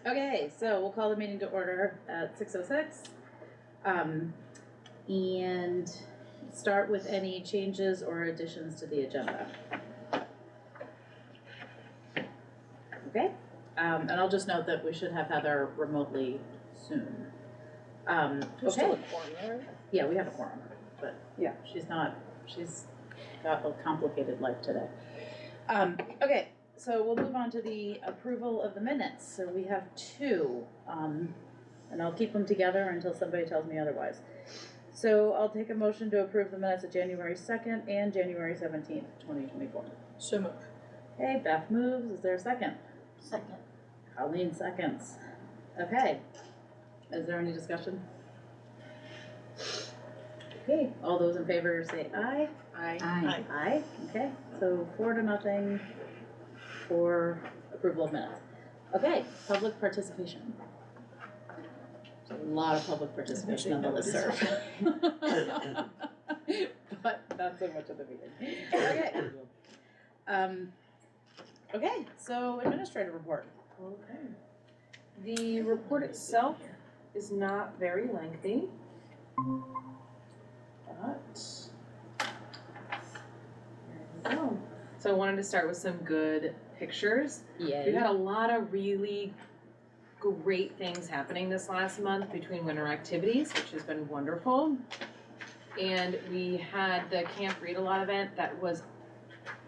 Okay, so we'll call the meeting to order at 6:06. And start with any changes or additions to the agenda. Okay, and I'll just note that we should have Heather remotely soon. There's still a quorum, right? Yeah, we have a quorum, but yeah, she's got a complicated life today. Okay, so we'll move on to the approval of the minutes. So we have two, and I'll keep them together until somebody tells me otherwise. So I'll take a motion to approve the minutes of January 2nd and January 17th, 2024. So moved. Okay, Beth moves. Is there a second? Second. Colleen seconds. Okay. Is there any discussion? Okay, all those in favor say aye. Aye. Aye. Aye. Okay, so 4-0 for approval of minutes. Okay, public participation. There's a lot of public participation on the listserv. But not so much of the meeting. Okay. Okay, so administrative report. Okay. The report itself is not very lengthy, but there we go. So I wanted to start with some good pictures. Yay. We've had a lot of really great things happening this last month between winter activities, which has been wonderful. And we had the Camp Read-A-Lot event that was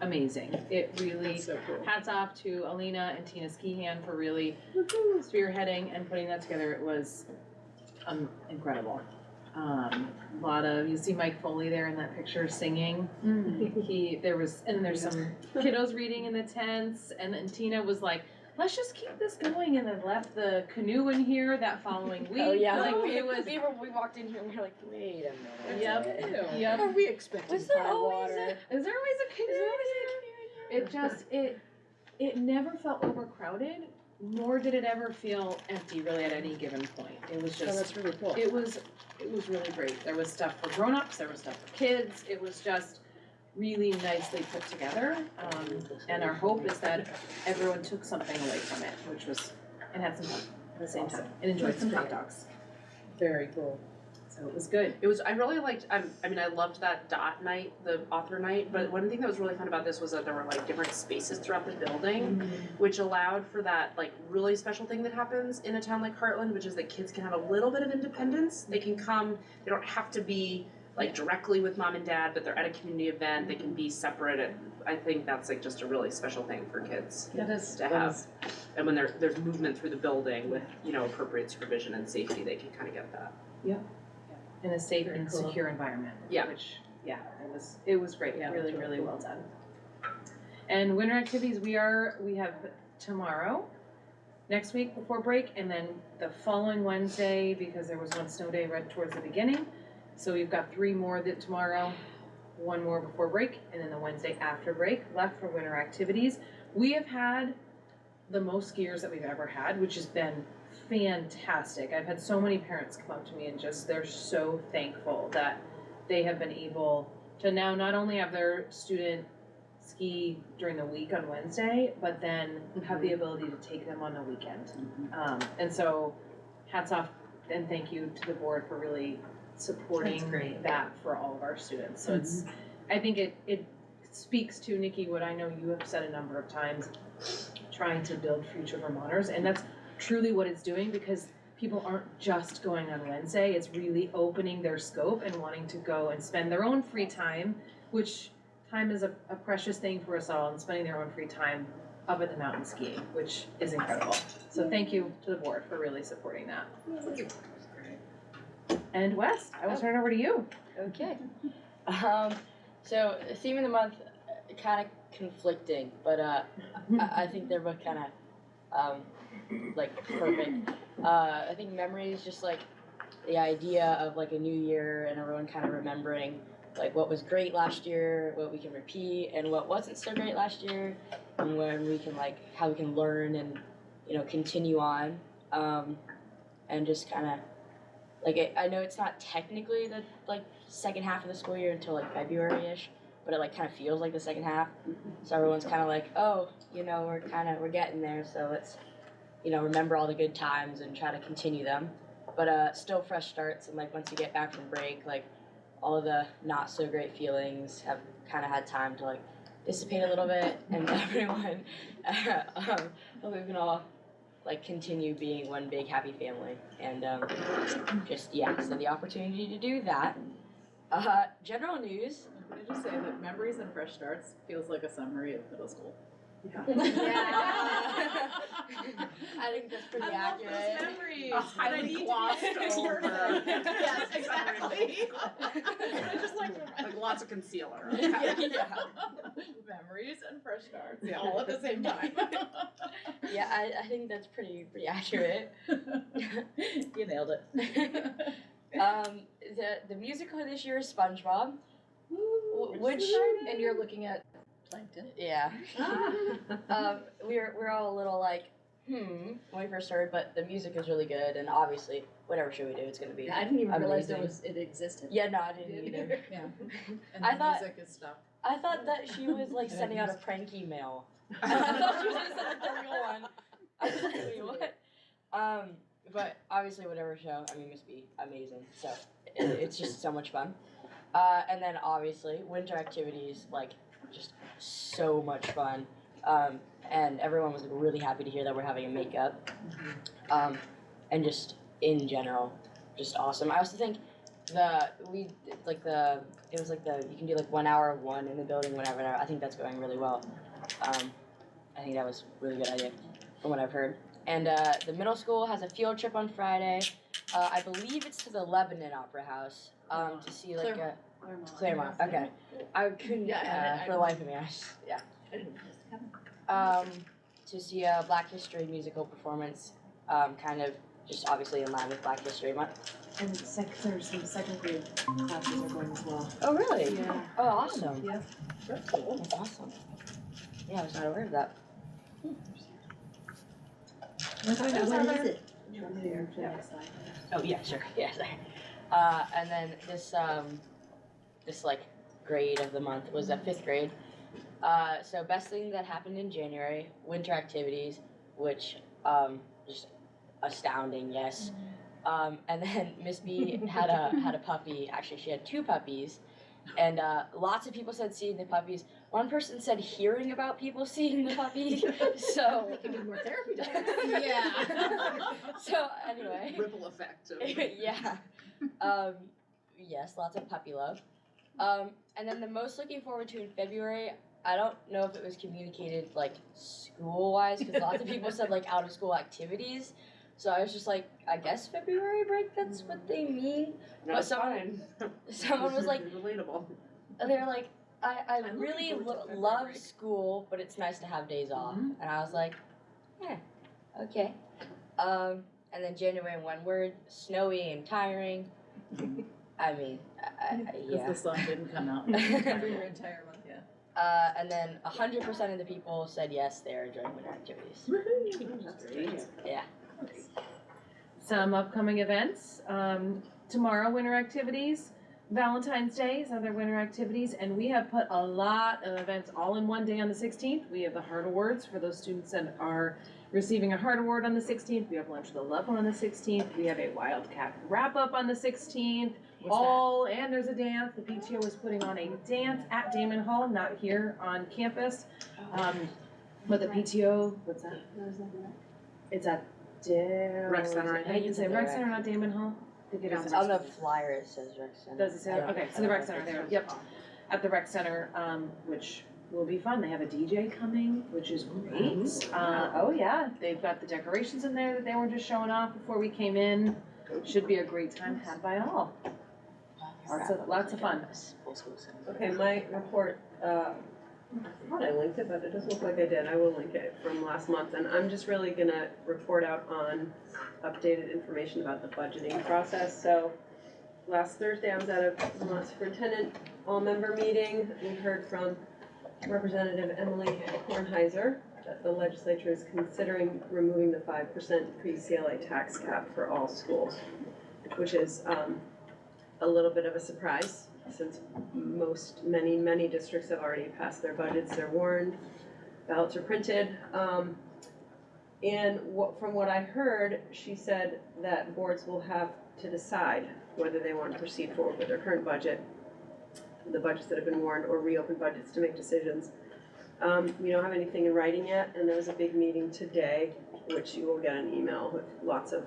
amazing. It really, so cool. Hats off to Alina and Tina Skihan for really spearheading and putting that together. It was incredible. A lot of, you see Mike Foley there in that picture singing. There's some kiddos reading in the tents, and then Tina was like, let's just keep this going, and then left the canoe in here that following week. Oh yeah, like we walked in here and we were like, wait a minute. Yep. Are we expecting Was there high always water? Is there always a canoe? It never felt overcrowded, nor did it ever feel empty really at any given point. It was just, that's really cool. it was really great. There was stuff for grown-ups, there was stuff for kids. It was just really nicely put together. And our hope is that everyone took something away from it, which was, and had some fun at the same time, and enjoyed some hot dogs. Very cool. So it was good. I really liked, I loved that dot night, the author night, but one thing that was really fun about this was that there were like different spaces throughout the building, which allowed for that like really special thing that happens in a town like Hartland, which is that kids can have a little bit of independence. They can come, they don't have to be like directly with mom and dad, but they're at a community event, they can be separate. And I think that's like just a really special thing for kids to have. And when there's movement through the building with, appropriate supervision and safety, they can kind of get that. Yep. In a safe Very and cool. secure environment. Yeah. It was great. Yeah, really, really really cool. well done. And winter activities, we have tomorrow, next week before break, and then the following Wednesday, because there was one snow day right towards the beginning. So we've got 3 more tomorrow, 1 more before break, and then the Wednesday after break left for winter activities. We have had the most skiers that we've ever had, which has been fantastic. I've had so many parents come up to me and they're so thankful that they have been able to now not only have their student ski during the week on Wednesday, but then have the ability to take them on the weekend. And so hats off and thank you to the board for really supporting that for all of our students. So I think it speaks to, Nikki, what I know you have said a number of times, trying to build future Vermonters, and that's truly what it's doing, because people aren't just going on Wednesday, it's really opening their scope and wanting to go and spend their own free time, which time is a precious thing for us all, and spending their own free time up at the mountain skiing, which is incredible. So thank you to the board for really supporting that. And Wes, I will turn it over to you. Okay. So the theme of the month, kind of conflicting, but I think they're both kind of like perfect. I think memory is just like the idea of like a new year and everyone kind of remembering like what was great last year, what we can repeat, and what wasn't so great last year, and when we can like how we can learn and continue on, and just kind of like I know it's not technically the like second half of the school year until like February-ish, but it like kind of feels like the second half. So everyone's kind of like, oh, we're getting there, so let's remember all the good times and try to continue them. But still fresh starts, and like once you get back from break, like all of the not so great feelings have kind of had time to like dissipate a little bit, and everyone hope we can all like continue being one big happy family, and so the opportunity to do that. General news. Can I just say that memories and fresh starts feels like a summary of middle school. Yeah. I think that's pretty accurate. Those memories. Highly glossed over. Yes, exactly. Just like lots of concealer. Yeah. memories and fresh starts, all at the same time. Yeah, I think that's pretty accurate. You nailed it. The musical this year is SpongeBob, which and you're looking at Plankton. yeah. We're all a little like when we first started, but the music is really good, and obviously whatever show we do, it's gonna be. I didn't even realize amazing. it existed. Yeah, no, I didn't either. Yeah. And I the thought- music is stuff. I thought that she was like sending out a prank email. I thought she was gonna send like the real one. I was like, wait, what? But obviously whatever show, must be amazing. So it's just so much fun. And then obviously winter activities, like just so much fun. And everyone was really happy to hear that we're having a makeup. And just in general, just awesome. I also think you can do like 1 hour of one in the building, whenever. I think that's going really well. I think that was a really good idea from what I've heard. And the middle school has a field trip on Friday. I believe it's to the Lebanon Opera House to see like Claremont. Okay, I couldn't for the life of me. To see a Black History musical performance, kind of just obviously in line with Black History Month. And there's some second grade classes are going as well. Oh really? Yeah. Oh awesome. Yeah. That's cool. That's awesome. Yeah, I was not aware of that. What is it? Oh yeah, sure. Yeah, sorry. And then this like grade of the month was a 5th grade. So best thing that happened in January, winter activities, which just astounding, yes. And then Miss B had a puppy. Actually, she had 2 puppies, and lots of people said seeing the puppies. One person said hearing about people seeing the puppies. So We can do more therapy. yeah. So anyway. Ripple effect. Yeah. Yes, lots of puppy love. And then the most looking forward to in February, I don't know if it was communicated like school-wise, because lots of people said like out-of-school activities. So I was just like, I guess February break, that's what they mean. That's someone was like, relatable. they're like, I really love school, but it's nice to have days off. And I was like, yeah, okay. And then January in one word, snowy and tiring. I mean, yeah. The sun didn't come out. For your entire month, yeah. And then 100% of the people said yes, they're enjoying winter activities. That's great. Yeah. Some upcoming events. Tomorrow, winter activities. Valentine's Day is other winter activities, and we have put a lot of events all in one day on the 16th. We have the Heart Awards for those students that are receiving a Heart Award on the 16th. We have Lunch of the Loved One on the 16th. We have a Wildcat Wrap-Up on the 16th. And there's a dance. The PTO is putting on a dance at Damon Hall, not here on campus. But the PTO, what's that? It's at Rec Center, I think. Is it Rec Center, not Damon Hall? I think it is. On the flyer it says Rec Center. Does it say that? Okay, so the Rec Center there, yep. At the Rec Center, which will be fun. They have a DJ coming, which is great. Oh yeah, they've got the decorations in there that they were just showing off before we came in. Should be a great time had by all. Lots of fun. Okay, my report, I thought I linked it, but it doesn't look like I did. I will link it from last month, and I'm just really gonna report out on updated information about the budgeting process. So last Thursday, I was at a Vermont Superintendent all-member meeting. We heard from Representative Emily Kornheiser that the legislature is considering removing the 5% pre-CLA tax cap for all schools, which is a little bit of a surprise, since many districts have already passed their budgets, they're warned, ballots are printed. And from what I heard, she said that boards will have to decide whether they want to proceed forward with their current budget, the budgets that have been warned, or reopen budgets to make decisions. We don't have anything in writing yet, and there was a big meeting today, which you will get an email with lots of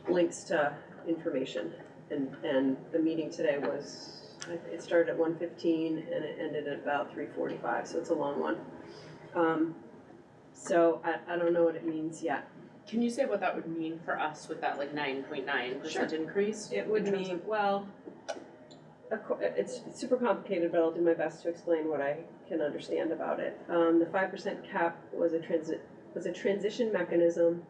links to information. And the meeting today was, it started at 1:15 and it ended at about 3:45, so it's a long one. So I don't know what it means yet. Can you say what that would mean for us with that like 9.9% increase? It would mean, well, it's super complicated, but I'll do my best to explain what I can understand about it. The 5% cap was a transition mechanism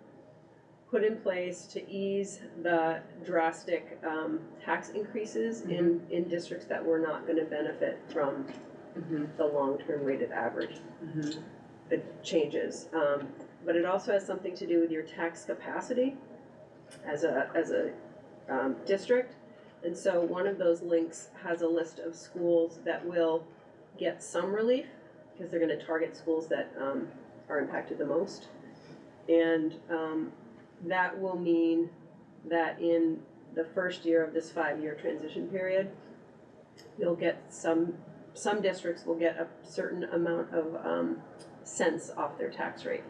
put in place to ease the drastic tax increases in districts that were not going to benefit from the long-term weighted average changes. But it also has something to do with your tax capacity as a district. And so one of those links has a list of schools that will get some relief because they're going to target schools that are impacted the most. And that will mean that in the first year of this 5-year transition period, you'll get some districts will get a certain amount of cents off their tax rate.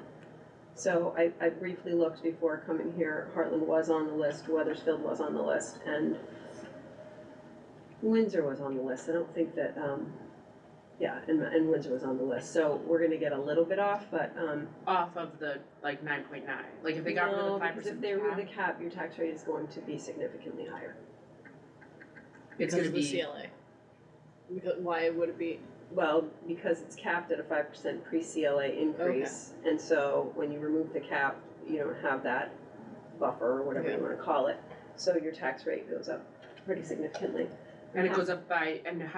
So I briefly looked before coming here. Hartland was on the list, Weathersfield was on the list, and Windsor was on the list. I don't think that, and Windsor was on the list. So we're gonna get a little bit off, but. Off of the like 9.9, like if they got rid of the 5% because if they remove the cap, your tax rate is going to be significantly higher. It's Because gonna of the be, CLA. Why would it be? Well, because it's capped at a 5% pre-CLA increase, and so when you remove the cap, you don't have that buffer or whatever you wanna call it, so your tax rate goes up pretty significantly. and it goes up by, and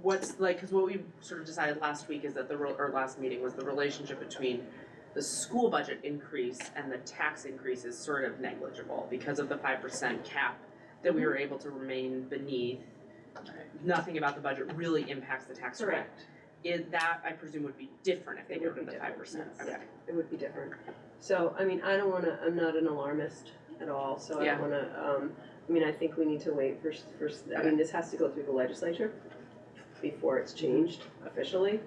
what's like, because what we sort of decided last week is that or last meeting was the relationship between the school budget increase and the tax increase is sort of negligible because of the 5% cap that we were able to remain beneath. Nothing about the budget really impacts the tax rate. Correct. That, I presume, would be different if they It got would rid of be the 5%. different, yes. Okay. It would be different. So, I mean, I'm not an alarmist at all, so I don't wanna, I think we need to wait for, I mean, this has to go through the legislature before it's changed officially,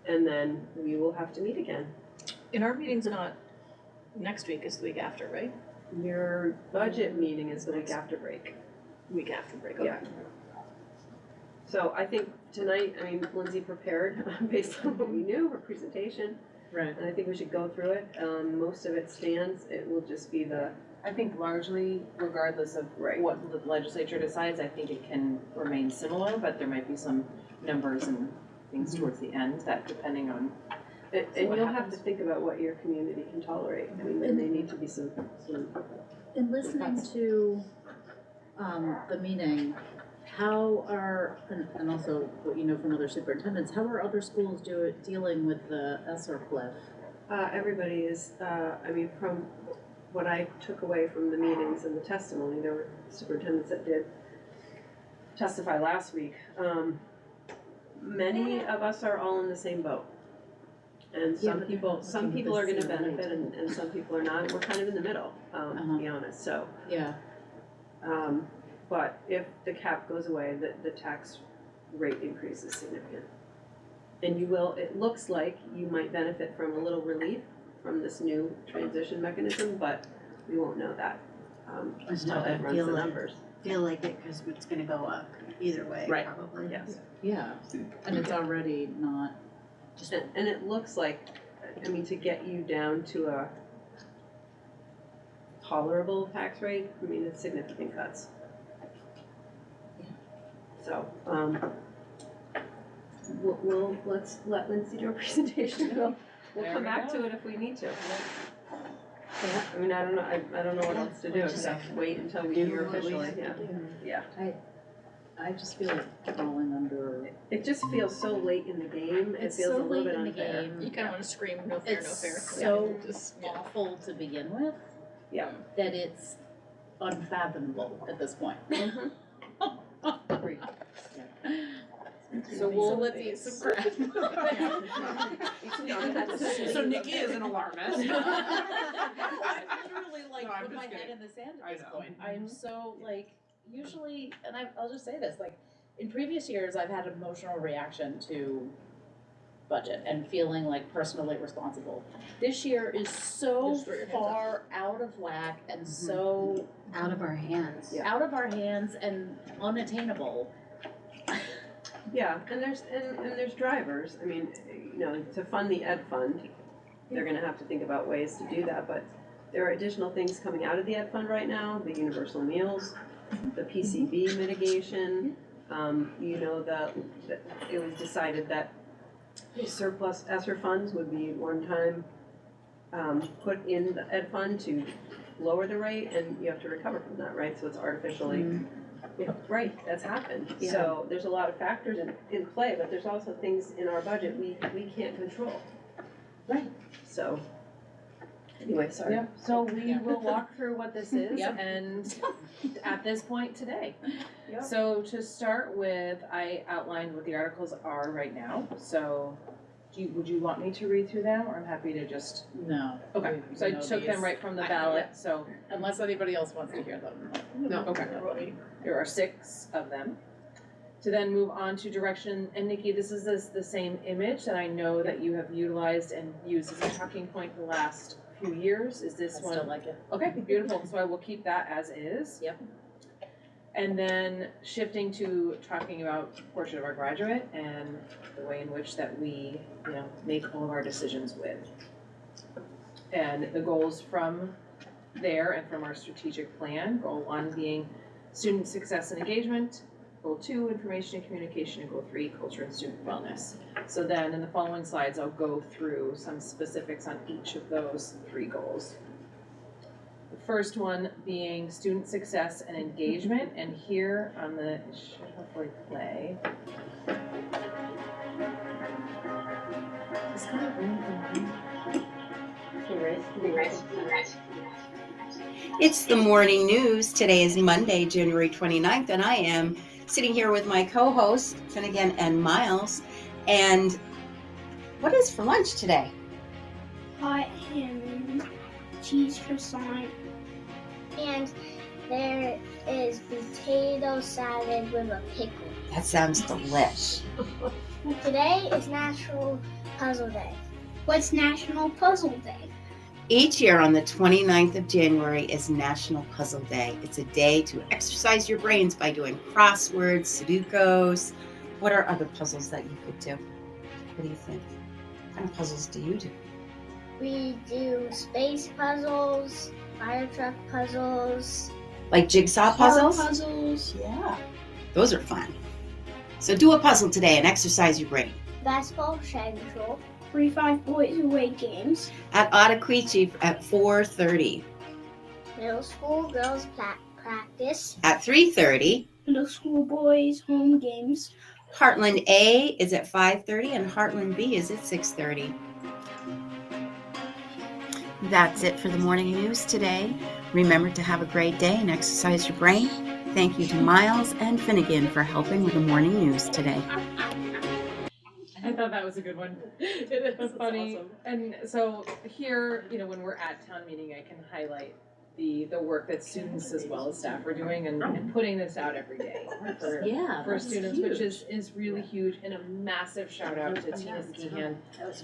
and then we will have to meet again. And our meeting's not next week, it's the week after, right? Your budget meeting is the week after break. Week after break, Yeah. okay. So I think tonight, Lyndsie prepared based on what we knew, her presentation, Right. and I think we should go through it. Most of it stands, it will just be I think largely, regardless of what the legislature decides, I think it can remain similar, but there might be some numbers and things towards the end that depending on. and what you'll have to happens. think about what your community can tolerate. I mean, there may need to be some. In listening to the meeting, how are, and also what you know from other superintendents, how are other schools dealing with the ESSER cliff? Everybody is, from what I took away from the meetings and the testimony, there were superintendents that did testify last week. Many of us are all in the same boat. And some people are gonna benefit and some people are not. We're kind of in the middle, to be honest, so. Yeah. But if the cap goes away, the tax rate increase is significant. And it looks like you might benefit from a little relief from this new transition mechanism, but we won't know that until Ed runs the numbers. Feel like it, because it's gonna go up either way, Right. probably. Yes. Yeah, and it's already not, And it looks like, to get you down to a tolerable tax rate, it's significant cuts. So, let's let Lyndsie do a presentation, we'll come back to it if we need to. I don't know what else to do, except wait until we hear officially, yeah. I just feel like falling under. It just feels so late in the game, it It's feels a so little late bit in the unfair. game. You kinda wanna scream, no fair, no fair. It's so Just, awful to begin with. Yeah. That it's unfathomable at this point. Agreed. So we'll, let's eat some crab. So Nikki is an alarmist. Literally like No, I'm put just my head kidding. in the sand I at this know. point. I'm so like, usually, and I'll just say this, like, in previous years, I've had emotional reaction to budget and feeling like personally responsible. This year is so Just throw your hands far out of whack and so Out of our hands. out of our hands and unattainable. Yeah, and there's drivers, I mean, to fund the ed fund, they're gonna have to think about ways to do that, but there are additional things coming out of the ed fund right now, the universal meals, the PCB mitigation, that it was decided that surplus ESSER funds would be one time, put in the ed fund to lower the rate, and you have to recover from that, right, so it's artificially. Yeah, right, that's happened. Yeah. So there's a lot of factors in play, but there's also things in our budget we can't control. Right. So, anyway, sorry. Yeah, so we will walk through what this is Yep. and at this point today. Yep. So to start with, I outlined what the articles are right now, so would you want me to read through them, or I'm happy to just, No. okay, we so I know took them these. right from the I- ballot, so Unless anybody else wants to hear them. No. Okay. There are 6 of them. To then move on to direction, and Nikki, this is the same image that I know that you have utilized and used as a talking point the last few years. Is I this one? still like it. Okay, beautiful, so I will keep that as is. Yep. And then shifting to talking about portrait of our graduate and the way in which that we, make all of our decisions with. And the goals from there and from our strategic plan, goal 1 being student success and engagement, goal 2, information and communication, and goal 3, culture and student wellness. So then in the following slides, I'll go through some specifics on each of those 3 goals. The first one being student success and engagement, and here on the, it should hopefully play. Just kind of It's the morning news. Today is Monday, January 29th, and I am sitting here with my co-hosts, Finnegan and Miles. And what is for lunch today? Hot ham, cheese croissant, and there is potato salad with a pickle. That sounds delish. Today is National Puzzle Day. What's National Puzzle Day? Each year on the 29th of January is National Puzzle Day. It's a day to exercise your brains by doing crosswords, Sudokus. What are other puzzles that you could do? What do you think? What kind of puzzles do you do? We do space puzzles, fire truck puzzles, Like jigsaw car puzzles? puzzles, Yeah. Those are fun. So do a puzzle today and exercise your brain. basketball, shag control, 3-5 boys away games, At Ottaquiche at 4:30. middle school girls practice, At 3:30, middle school boys home games. Hartland A is at 5:30 and Hartland B is at 6:30. That's it for the morning news today. Remember to have a great day and exercise your brain. Thank you to Miles and Finnegan for helping with the morning news today. I thought that was a good one. It is. That's It's funny. awesome. And so here, when we're at town meeting, I can highlight the work that students as well as staff are doing and putting this out every day for students, which is really huge. And a massive shout out to Tina Skehan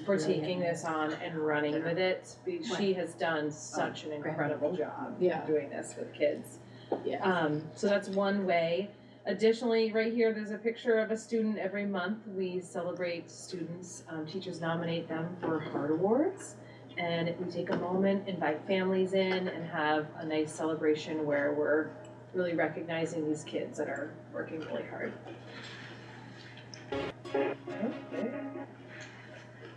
for taking this on and running with it. She has done such an incredible job doing this with kids. Yeah. So that's one way. Additionally, right here, there's a picture of a student every month. We celebrate students. Teachers nominate them for Heart Awards. And we take a moment, invite families in, and have a nice celebration where we're really recognizing these kids that are working really hard. Okay.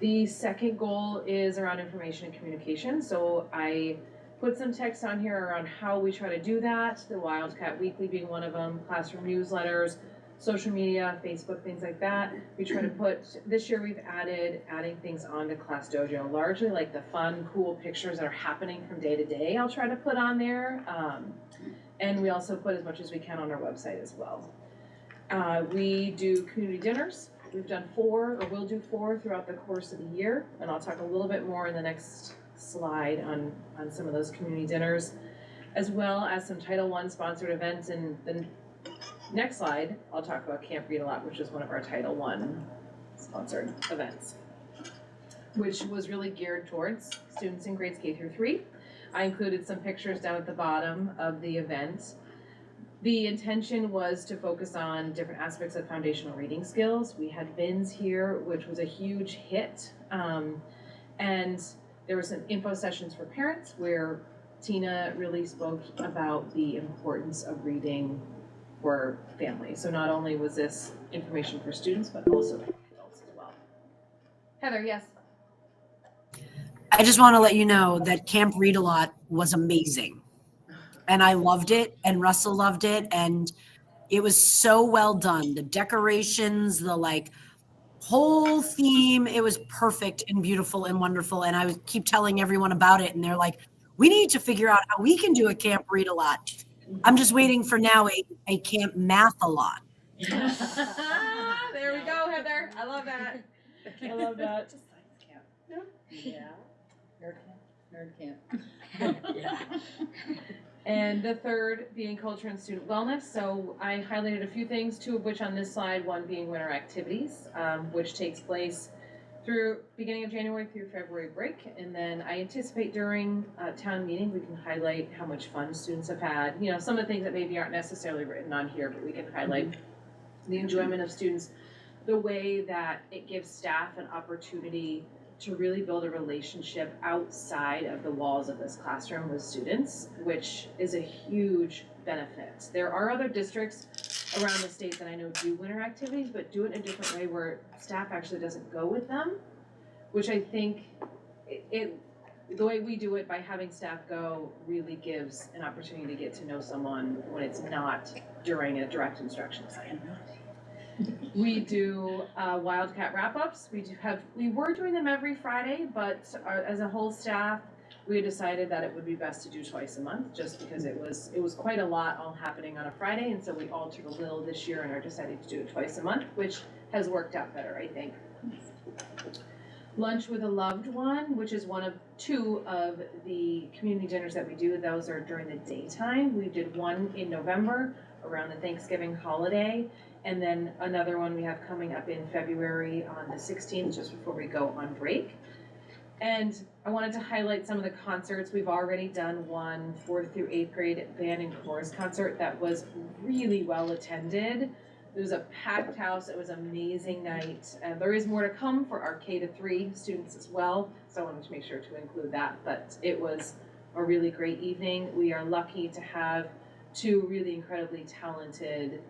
The second goal is around information and communication. So I put some text on here around how we try to do that, the Wildcat Weekly being one of them, classroom newsletters, social media, Facebook, things like that. We try to put, this year we've adding things onto Class Dojo, largely like the fun, cool pictures that are happening from day to day I'll try to put on there. And we also put as much as we can on our website as well. We do community dinners. we've done 4, or will do 4 throughout the course of the year, and I'll talk a little bit more in the next slide on some of those community dinners, as well as some Title I sponsored events. In the next slide, I'll talk about Camp Read a Lot, which is one of our Title I sponsored events, which was really geared towards students in grades K through 3. I included some pictures down at the bottom of the event. The intention was to focus on different aspects of foundational reading skills. We had VIII here, which was a huge hit. And there were some info sessions for parents where Tina really spoke about the importance of reading for families. So not only was this information for students, but also for adults as well. Heather, yes? I just want to let you know that Camp Read a Lot was amazing. And I loved it, and Russell loved it, and it was so well done. The decorations, the whole theme, it was perfect and beautiful and wonderful. And I would keep telling everyone about it, and they're like, we need to figure out how we can do a Camp Read a Lot. I'm just waiting for now a Camp Math a Lot. There we go, Heather. I love that. I love that. Just science camp. Yeah. Nerd camp. Yeah. And the third being culture and student wellness. So I highlighted a few things, 2 of which on this slide, one being winter activities, which takes place through beginning of January through February break. And then I anticipate during town meeting, we can highlight how much fun students have had. You know, some of the things that maybe aren't necessarily written on here, but we can highlight the enjoyment of students, the way that it gives staff an opportunity to really build a relationship outside of the walls of this classroom with students, which is a huge benefit. There are other districts around the state that I know do winter activities, but do it in a different way where staff actually doesn't go with them, which I think the way we do it by having staff go really gives an opportunity to get to know someone when it's not during a direct instruction session. We do Wildcat wrap-ups. We were doing them every Friday, but as a whole staff, we decided that it would be best to do twice a month, just because it was quite a lot all happening on a Friday, and so we altered a little this year and are deciding to do it twice a month, which has worked out better, I think. Lunch with a loved one, which is one of 2 of the community dinners that we do. Those are during the daytime. We did one in November around the Thanksgiving holiday, and then another one we have coming up in February on the 16th, just before we go on break. And I wanted to highlight some of the concerts. We've already done one 4th through 8th grade band and chorus concert that was really well attended. It was a packed house. It was an amazing night. There is more to come for our K to 3 students as well, so I wanted to make sure to include that. But it was a really great evening. We are lucky to have 2 really incredibly talented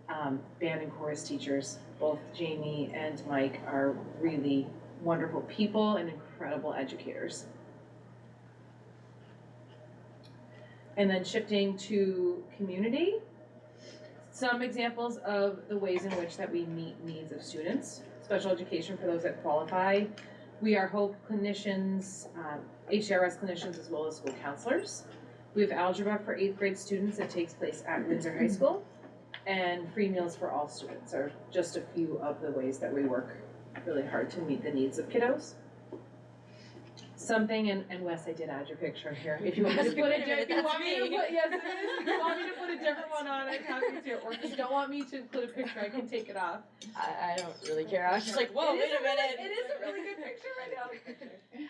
band and chorus teachers. Both Jamie and Mike are really wonderful people and incredible educators. And then shifting to community, some examples of the ways in which that we meet needs of students. Special education for those that qualify. We are HOPE clinicians, HRS clinicians, as well as school counselors. We have algebra for 8th grade students that takes place at Windsor High School. And free meals for all students are just a few of the ways that we work really hard to meet the needs of kiddos. Something, and Wes, I did add your picture here. If you want me to put a different one on, I'm happy to. Or if you don't want me to include a picture, I can take it off. I don't really care. I was just like, whoa, wait a minute. It is a really good picture right now.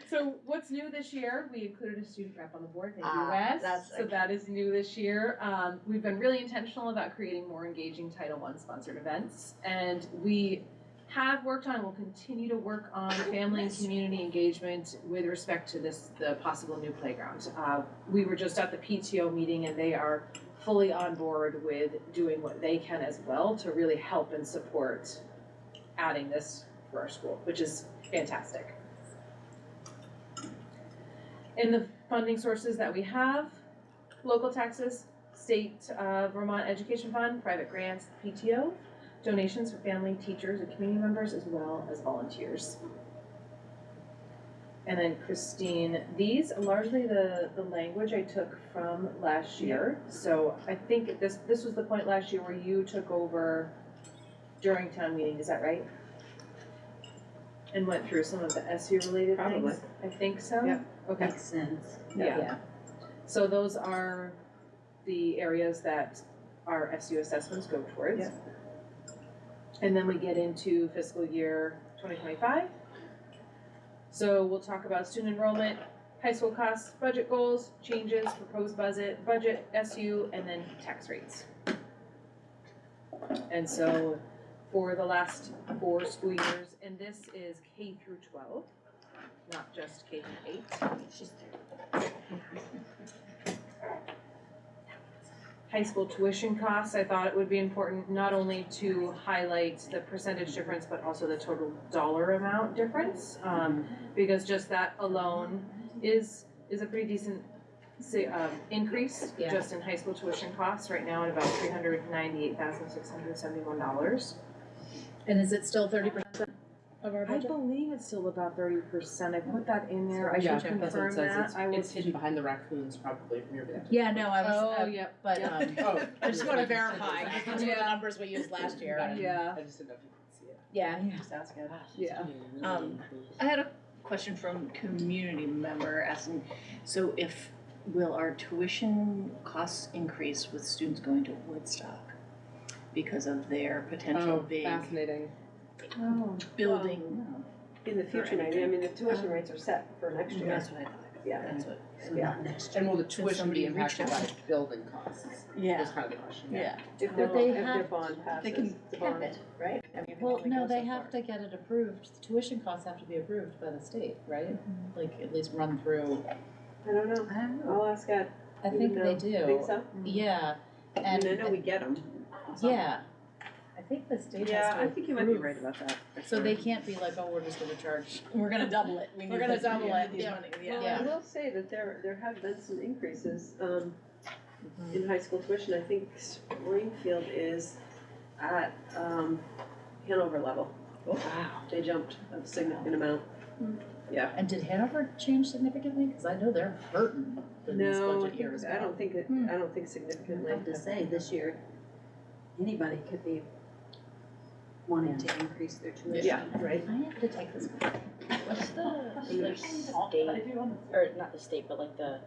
So what's new this year? We included a student rep on the board. Thank you, Wes. So that is new this year. We've been really intentional about creating more engaging Title I sponsored events, and we have worked on and will continue to work on family and community engagement with respect to the possible new playground. We were just at the PTO meeting, and they are fully on board with doing what they can as well to really help and support adding this for our school, which is fantastic. In the funding sources that we have, local taxes, state Vermont Education Fund, private grants, PTO, donations for family, teachers, and community members, as well as volunteers. And then Christine, these are largely the language I took from last year. So I think this was the point last year where you took over during town meeting, is that right? and went through some of the SU related Probably. things? I think so. Yep. Okay. Makes sense. Yeah. So those are the areas that our SU assessments go towards. Yep. And then we get into fiscal year 2025. So we'll talk about student enrollment, high school costs, budget goals, changes, proposed budget, SU, and then tax rates. And so for the last 4 school years, and this is K through 12, not just K through 8. High school tuition costs, I thought it would be important not only to highlight the percentage difference, but also the total dollar amount difference. Because just that alone is a pretty decent increase just in high school tuition costs right now at about $398,671. And is it still 30% of our I budget? believe it's still about 30%. I put that in there. I Yeah, should that's what confirm it says. that. It's hidden behind the raccoons probably from your vantage. Yeah, no, I was, yep. but, Oh. I just wanna verify, because those were the numbers we used last year. Yeah. I just didn't know if you could see it. Yeah, you just ask it. Yeah. I had a question from community member asking, so will our tuition costs increase with students going to Woodstock? Because of their potential big Fascinating. building. In the future, maybe, I mean, the tuition rates are set for next year. That's what I thought. Yeah. That's what. So Yeah. not next year. And will the tuition be somebody impacted reach by out? building costs? Yeah. Was kind of the question. Yeah. If But they their have- bond passes. They can the cap bond. it, right? I mean, it can Well, only no, go they so have far. to get it approved, the tuition costs have to be approved by the state, right? Like, at least run through. I don't know, I don't know. I'll ask Ed. I think No. they do. Think so? Yeah, I and, mean, I know we get them. yeah, I think the state has to Yeah, I think you might be approve. right about that. So they can't be like, oh, we're just gonna charge, we're gonna double it, we're gonna double it, yeah. Well, I will say that there have been some increases, in high school tuition. I think Springfield is at, Hanover level. Wow. They jumped a significant amount. Yeah. And did Hanover change significantly? Cause I know they're hurting in these No, budget years. I don't think significantly. I have to say, this year, anybody could be wanting to increase their tuition. Yeah, right. I have to take this. What's the state, or not the state, but like the,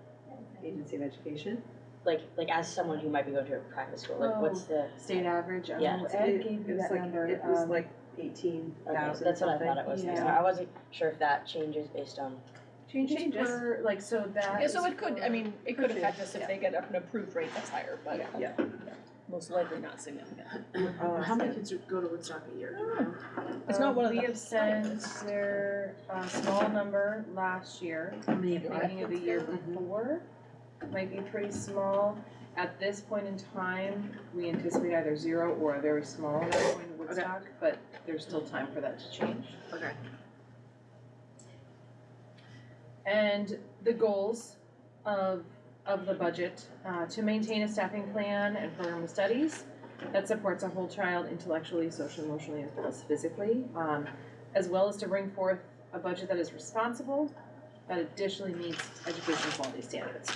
Agency of Education. like as someone who might be going to a private school, like what's the, State average, Yeah. Ed gave you that number. It was like 18,000 that's what I something. thought it was. Yeah. So I wasn't sure if that changes based on, Changes Changes. per, like, so that Yeah, so is it could, for- I mean, it could affect us if they get an approved rate that's higher, but Yeah. most likely not significant. How many kids go to Woodstock a year? Do you know? It's not one of We the have sent their small number last year, How many have beginning of the year before, might be pretty small. At this point in time, we anticipate either 0 or a very small amount going to Woodstock, but there's still time for that to change. Okay. And the goals of the budget, to maintain a staffing plan and program of studies that supports a whole child intellectually, socially, emotionally, as well as physically, as well as to bring forth a budget that is responsible, that additionally meets education quality standards.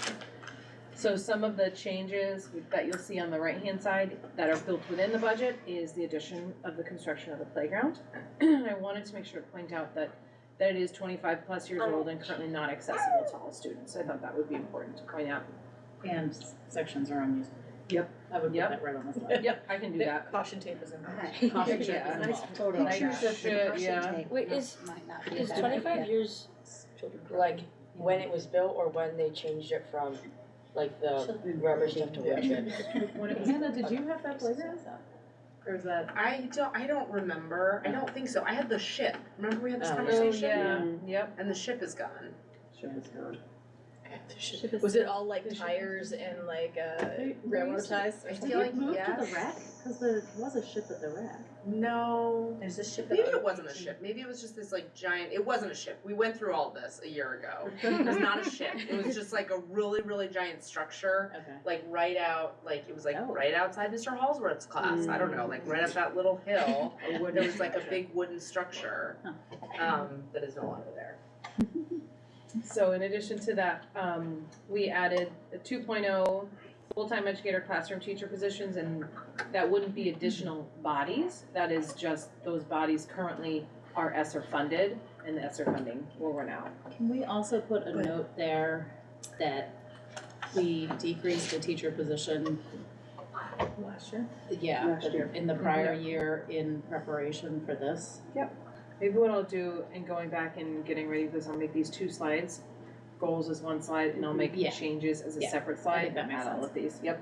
So some of the changes that you'll see on the right-hand side that are built within the budget is the addition of the construction of the playground. I wanted to make sure to point out that it is 25 plus years old and currently not accessible to all students. I thought that would be important to point out. And sections are unused. Yep. I would put Yep. that right on the slide. Yep, I can do that. caution tape is in there. Caution tape Yeah. is Nice involved. photo. Pictures of it, yeah. wait, is Might not be is a bad 25 idea. years like when it was built or when they changed it from like the rubber stuff to wood chips? Hannah, did you have that playground? Or is that? I don't remember. I don't think so. I had the ship. Remember we had this Oh, Oh, conversation? yeah, yep. And the ship is gone. Ship is gone. Was it all like tires and like railroad ties? I feel like Moved to yes. the wreck? Cause there was a ship at the wreck. No. There's a ship. Maybe it wasn't a ship. Maybe it was just this like giant. It wasn't a ship. We went through all this a year ago. It was not a ship. It was just like a really, really giant structure. Okay. Like right out, like it was like Oh. right outside Mr. Hallsworth's class. I don't know, like right up that little hill. There was like a big wooden structure that is no longer there. So in addition to that, we added a 2.0 full-time educator classroom teacher positions, and that wouldn't be additional bodies. That is just those bodies currently are ESSER funded, and the ESSER funding will run out. Can we also put a note there that we decreased the teacher position? Last year? Yeah, Last year. in the prior year in preparation for this. Maybe what I'll do in going back and getting ready for this, I'll make these 2 slides. Goals is one slide, and I'll make Yeah. changes as a Yeah. separate I slide think that and makes add all sense. of these. Yep.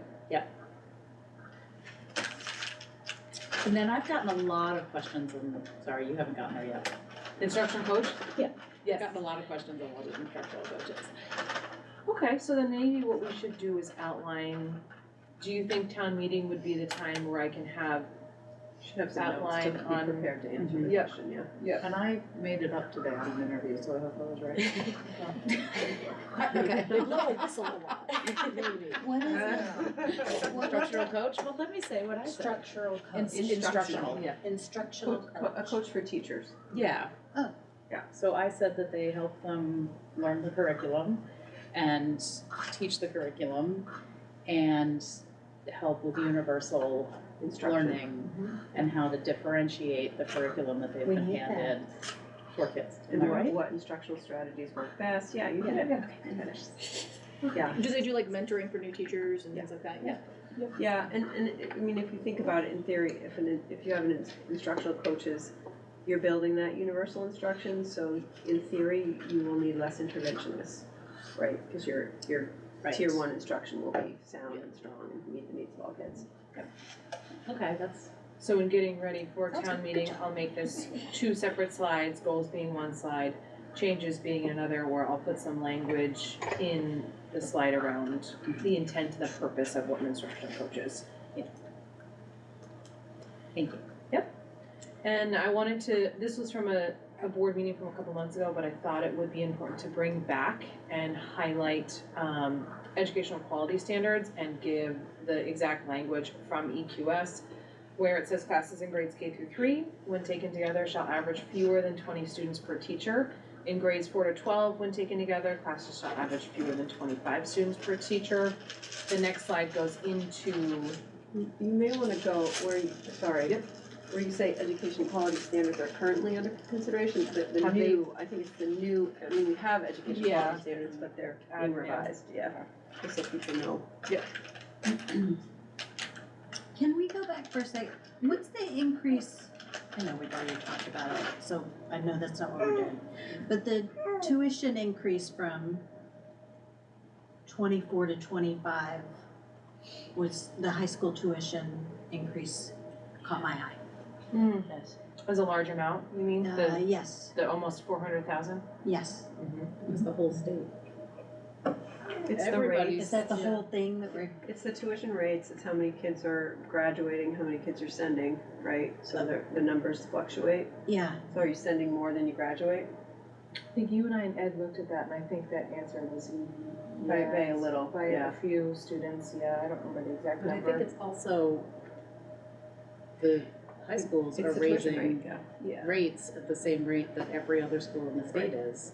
And then I've gotten a lot of questions, and sorry, you haven't gotten there yet. Instructional coach? Yeah. Yes. I've gotten a lot of questions on what is instructional coaches. Okay, so then maybe what we should do is outline, do you think town meeting would be the time where I can have, Should have some notes to Outline be on- prepared to answer the Yep. question, yeah. And I made it up today on an interview, so I hope I was right. Okay. Blow whistle a lot. What is it? Instructional coach? Well, let me say what I said. Structural In- coach. Instructional. yeah. Instructional A coach for teachers. Yeah. Oh. Yeah. So I said that they help them learn the curriculum and teach the curriculum and help with universal Instruction. learning and how to differentiate the curriculum that they've We been need handed for kids. And Am I right? what instructional strategies work best, yeah, you Yeah. did it. Yeah. Do they do like mentoring for new teachers and things like that? Yeah. Yeah, and I mean, if you think about it in theory, if you have an instructional coaches, you're building that universal instruction, so in theory, you will need less interventionists, right? Because your Right. tier 1 instruction will be sound and strong and meet the needs of all kids. Okay, that's, So in getting ready for town meeting, I'll make this 2 separate slides, goals being one slide, changes being another, where I'll put some language in the slide around the intent and the purpose of what an instructional coach is. thank you. And I wanted to, this was from a board meeting from a couple months ago, but I thought it would be important to bring back and highlight educational quality standards and give the exact language from EQS, where it says classes in grades K through 3, when taken together, shall average fewer than 20 students per teacher. In grades 4 to 12, when taken together, classes shall average fewer than 25 students per teacher. The next slide goes into, You may wanna go where where you say education quality standards are currently under consideration, the How do you- new, I think it's the new, I mean, we have education Yeah. quality standards, but they're being Yeah. revised, yeah, just so people know. Can we go back for a second? What's the increase? I know we've already talked about it, so I know that's not what we're doing. But the tuition increase from 24 to 25 was the high school tuition increase caught my eye. Yes. as a large amount, you mean, Yes, the almost 400,000? yes. It's the whole state. It's the Everybody's- rates, Is that the whole thing that we're? it's the tuition rates, it's how many kids are graduating, how many kids you're sending, right? So the numbers fluctuate, Yeah, so are you sending more than you graduate? I think you and I and Ed looked at that, and I think that answer was By a yes, little, by yeah. a few students, yeah, I don't remember the exact But I number. think it's also the high schools are It's the tuition raising rate, yeah. rates at the same rate that every other school in the state is.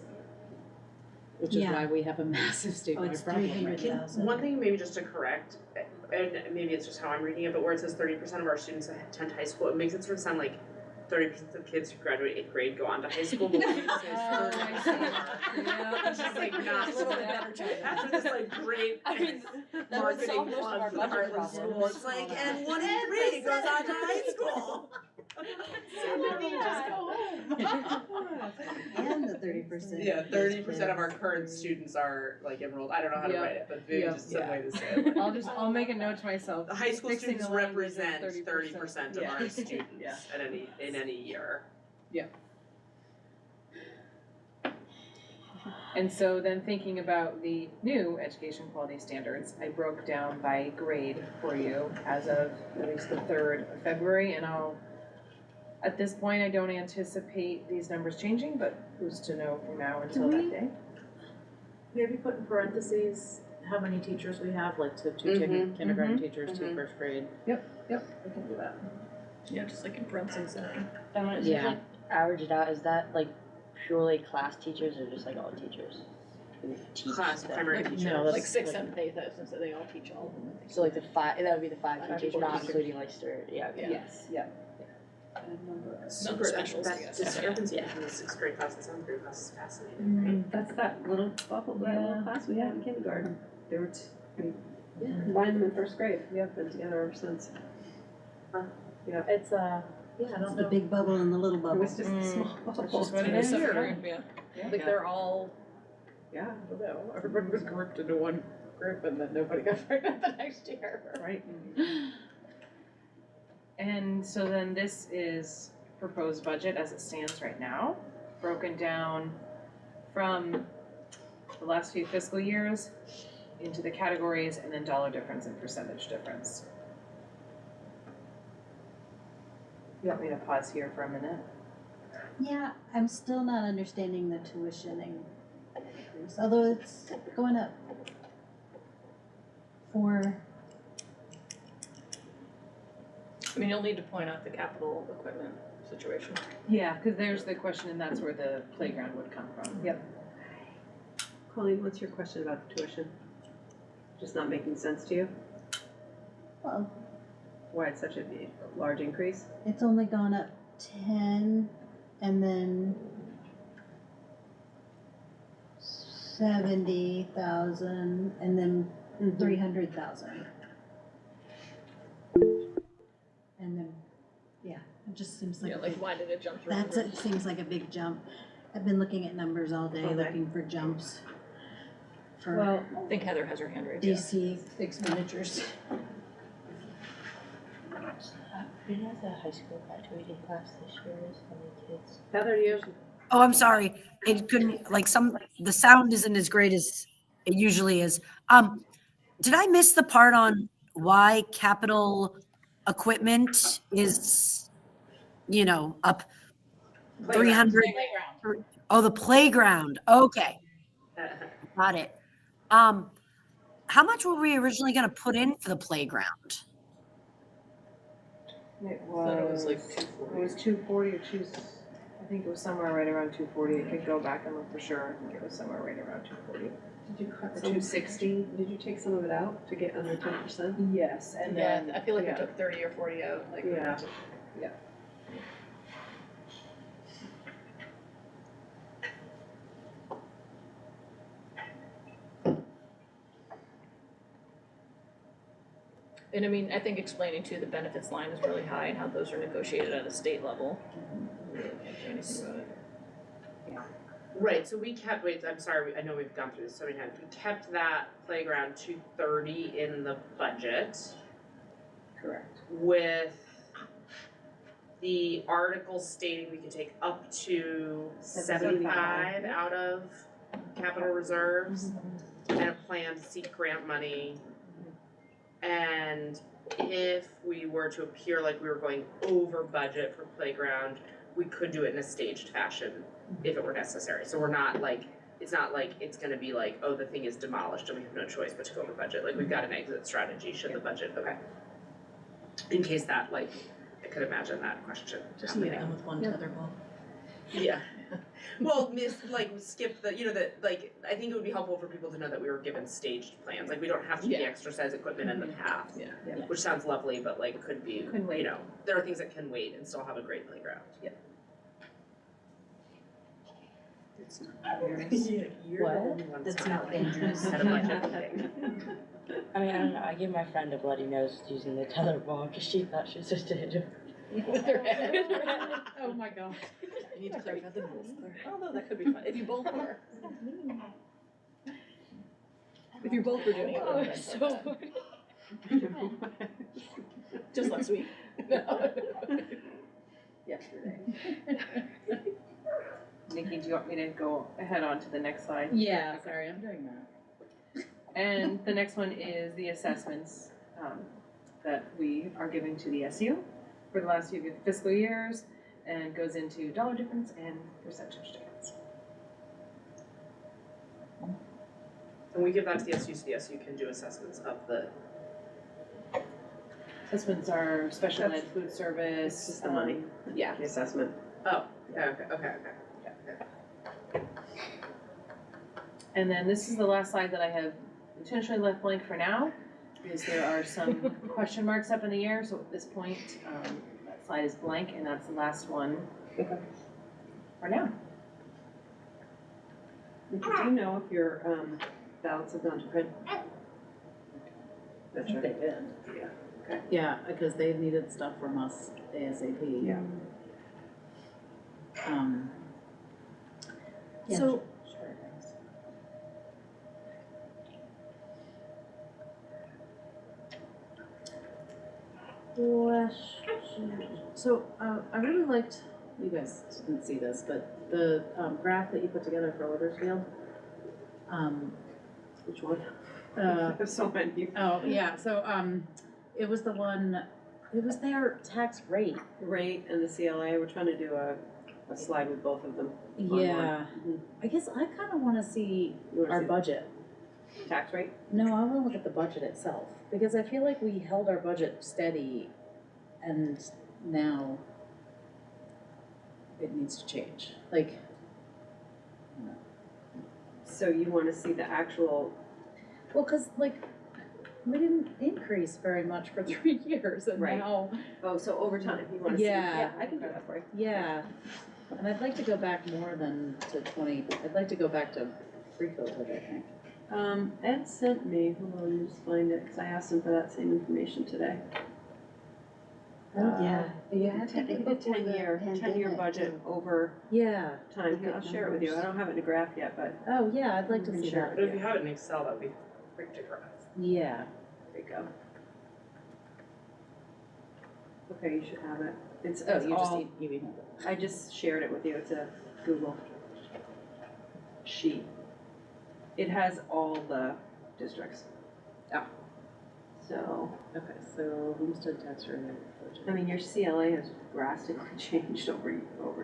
Which is Yeah. why we have a massive oh, statewide it's problem right now. 300,000. One thing maybe just to correct, and maybe it's just how I'm reading it, but where it says 30% of our students attend high school, it makes it sort of sound like 30% of kids who graduate 8th grade go on to high school, but when it says Oh, I see. 30%, it's just like not. A little bit better choice. After this like great I mean, that would solve marketing most of our plug for budget Hartland School, problems. it's like, and 1 in 3 goes on to high school. And the 30%. Yeah, 30% of our current students are like enrolled, I don't know how to Yeah. write it, but maybe Yeah. just some way to say it. I'll make a note to myself. The high school Fixing students the language of represent 30%. 30% of Yeah. our students Yeah. in any year. And so then thinking about the new education quality standards, I broke down by grade for you as of at least the 3rd of February, and at this point, I don't anticipate these numbers changing, but who's to know from now until that day? Maybe put in parentheses how many teachers we have, like two Mhm, kindergarten teachers, 2 first grade. Yep. We can do that. Yeah, just like in parentheses. And when it says Yeah. like averaged out, is that like purely class teachers or just like all teachers? Who teach Class, them? primary teachers. No, Like that's 6th, 7th, 8th, since they all teach all of them. I think. So like the 5, that would be the 5 Five teachers, teachers. not including like yeah, okay. Yes, yeah. Super, specials, I that guess. discrepancy between the sixth grade class and seventh grade class is fascinating, right? That's that little bubble, that little class we had in kindergarten. They were, we combined them in first grade. We have been together ever since. It's I don't The know. big bubble and the little It bubble. was just a small bubble. That's just what it It's is. a Yeah. group, yeah. Like they're all, Yeah, I don't know, everybody was grouped into one group and then nobody got pregnant the next year. right. And so then this is proposed budget as it stands right now, broken down from the last few fiscal years into the categories and then dollar difference and percentage difference. You want me to pause here for a minute? Yeah, I'm still not understanding the tuition increase, although it's going up for, I mean, you'll need to point out the capital equipment situation. Yeah, because there's the question and that's where the playground would come from. Yep. Colleen, what's your question about the tuition? Just not making sense to you? well, Why it's such a large increase? it's only gone up 10 and then 70,000 and then 300,000. And then, yeah, it just seems like Yeah, a like big, why did it jump through? that's, it seems like a big jump. I've been looking at numbers all day, Okay. looking for jumps for Well, I think Heather has her hand raised. Yeah. DC expenditures. Do you know the high school graduating class this year is? How many kids? Heather, do you? Oh, I'm sorry. It couldn't, like the sound isn't as great as it usually is. Did I miss the part on why capital equipment is, up 300? Oh, the playground. Okay, got it. How much were we originally gonna put in for the playground? it thought it was like It was 240 or I think it was somewhere right around 240. I could go back and look for sure. I think it was somewhere right around 240. Did you cut Or some? 260. Did you take some of it out to get under 10%? Yes, and Yeah, then I feel like yeah. we took 30 or 40 out, like. Yeah. And I mean, I think explaining too, the benefits line is really high and how those are negotiated at a state level. We really can't do anything about it. Right, so we kept, I'm sorry, I know we've gone through this so many times, we kept that playground 230 in the budget Correct. with the article stating we could take up to 75 out of capital reserves and a plan to seek grant money. And if we were to appear like we were going over budget for playground, we could do it in a staged fashion if it were necessary. So we're not like, it's not like it's gonna be like, oh, the thing is demolished and we have no choice but to go over budget. Like, we've got an exit strategy should the budget, okay. In case that, like, I could imagine that question Just leave happening. them with one tetherball. Yeah. Well, skip the, like, I think it would be helpful for people to know that we were given staged plans. Like, we don't have to do the Yeah. exercise equipment in the path. Yeah. Which sounds lovely, but like could be, Can wait. there are things that can wait and still have a great playground. It's not dangerous. You're the only one That's smiling. not dangerous. At a budget meeting. I mean, I don't know. I gave my friend a bloody nose using the tetherball because she thought she was supposed to hit him with her head. Oh my god. You need to clarify the rules there. Oh no, that could be fun, if you both were. If you both were doing it, it would have been so bad. Just last week. Yesterday. Nikki, do you want me to go ahead on to the next slide? Yeah, sorry, I'm doing that. And the next one is the assessments that we are giving to the SU for the last few fiscal years and goes into dollar difference and percentage difference. And we give that to the SU so the SU can do assessments of the, Assessments are special ed, food service. It's just the money. Yeah. The assessment. oh, okay. And then this is the last slide that I have intentionally left blank for now, because there are some question marks up in the air, so at this point, that's slide is blank, and that's the last one for now. Nikki, do you know if your ballots have gone to print? That's They right. did. Yeah, okay. Yeah, because they needed stuff from us ASAP. Yeah. Yeah. So, I really liked, you guys didn't see this, but the graph that you put together for Weathersfield. Which one? Uh, There's so many. oh, yeah, so, it was the one, it was their tax rate. Rate and the CLA, we're trying to do a slide with both of them. on one. Yeah, Mhm. I guess I kinda wanna see You wanna our see budget. the tax rate? No, I wanna look at the budget itself, because I feel like we held our budget steady and now it needs to change, like. So you wanna see the actual, Well, cause like, we didn't increase very much for 3 years and Right. now, oh, so over time, you wanna see? Yeah. I can do that for you. yeah. And I'd like to go back more than to 20, I'd like to go back to pre-COVID, I think. Ed sent me, hold on, let me just find it, cause I asked him for that same information today. Yeah. You have to do the 10-year budget over Yeah, time. Here, I'll share it with you. I don't have it in a graph yet, but oh yeah, I'd like to see Sure. that, But if you have it in Excel, that'd be great to graph. yeah. there you go. Okay, you should have it. It's Oh, you just, all, you emailed it. I just shared it with you. It's a Google sheet. It has all the districts. Ah. So, Okay, so homestead tax rate. I mean, your CLA has drastically changed over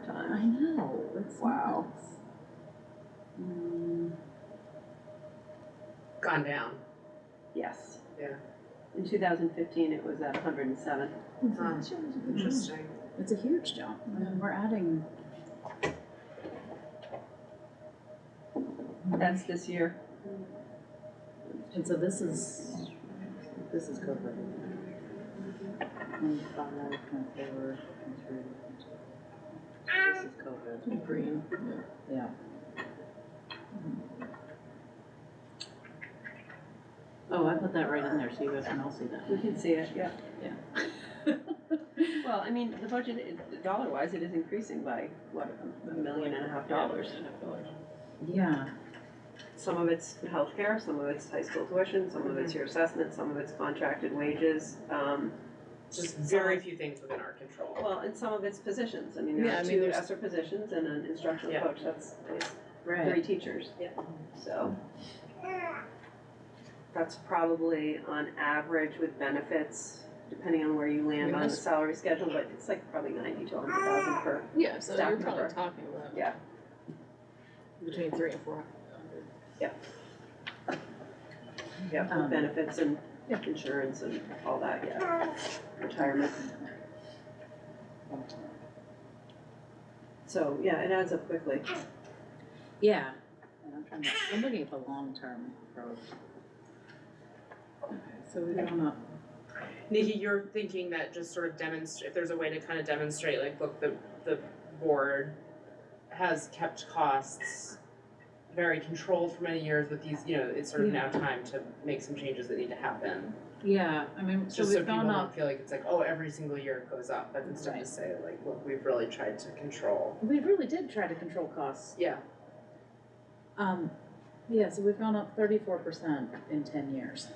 I time. know, it's Wow. nuts. Mm, Gone down. Yes. Yeah. In 2015, it was at 107. Interesting. It's a huge jump, and we're adding. That's this year. And so this is COVID. 25, 24, 23. This is COVID. Green. Yeah. Oh, I put that right in there so you guys can all see that. We can see it, yeah. Yeah. Well, I mean, the budget, dollar-wise, it is increasing by, what, $1.5 million? Yeah. Some of it's healthcare, some of it's high school tuition, some of it's your assessment, some of it's contracted wages. Just very few things within our control. Well, and some of it's positions. I mean, there Yeah, are I mean, two there's- ESSER positions and an instructional Yeah. coach. That's 3 Right. teachers. Yeah. So that's probably on average with benefits, depending on where you land on the salary schedule, but it's like probably 90 to 100,000 per. Yeah, so Staff you're probably member. talking about Yeah. between 300 and 400. Yeah, with benefits and insurance and all that, yeah. Retirement. So, yeah, it adds up quickly. Yeah. And I'm looking at the long-term growth. Okay, so we've gone up. Nikki, you're thinking that just sort of demonstrate, if there's a way to kind of demonstrate, like, look, the board has kept costs very controlled for many years with these, it's sort of now time to make some changes that need to happen. Yeah, I mean, so Just so we've people gone don't up, feel like it's like, oh, every single year it goes up, but instead Right. just say like, look, we've really tried to control. we really did try to control costs. Yeah. Yeah, so we've gone up 34% in 10 years.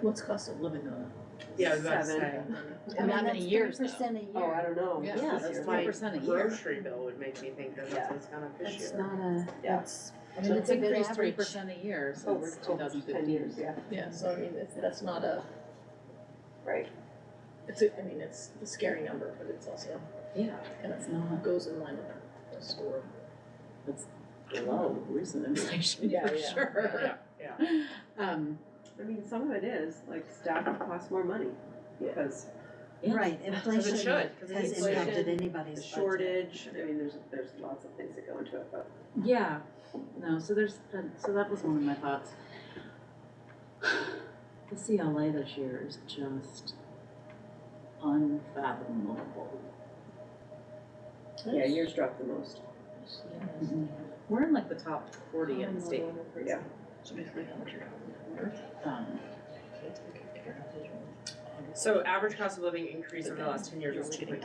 What's cost of living on Yeah, I was about to 7. say. In that many years though. 3% a year. Oh, I don't know. Yeah. Yeah, This that's year. 3% a My year. grocery bill would make me think that that's what's gone up this That's year. not a, Yeah. that's, I mean, it's a good increased average. 3% a year Over since 10 2015. years, yeah. Yeah, so I mean, that's not a, Right. it's a scary number, but it's also Yeah, kind it's of not, goes in line with the store. it's below recent inflation Yeah, for yeah, sure. Yeah. I mean, some of it is, like, staff costs more money because Yeah. right, inflation should, 'cause it's has inflation, impacted the anybody's budget. shortage, I mean, there's lots of things that go into it, but. Yeah, no, so that was one of my thoughts. The CLA this year is just unfathomable. Yeah, yours dropped the most. We're in like the top 40 in the state. Yeah. So basically, how much you're worth. So average cost of living increase over the last 10 years was 2.6%.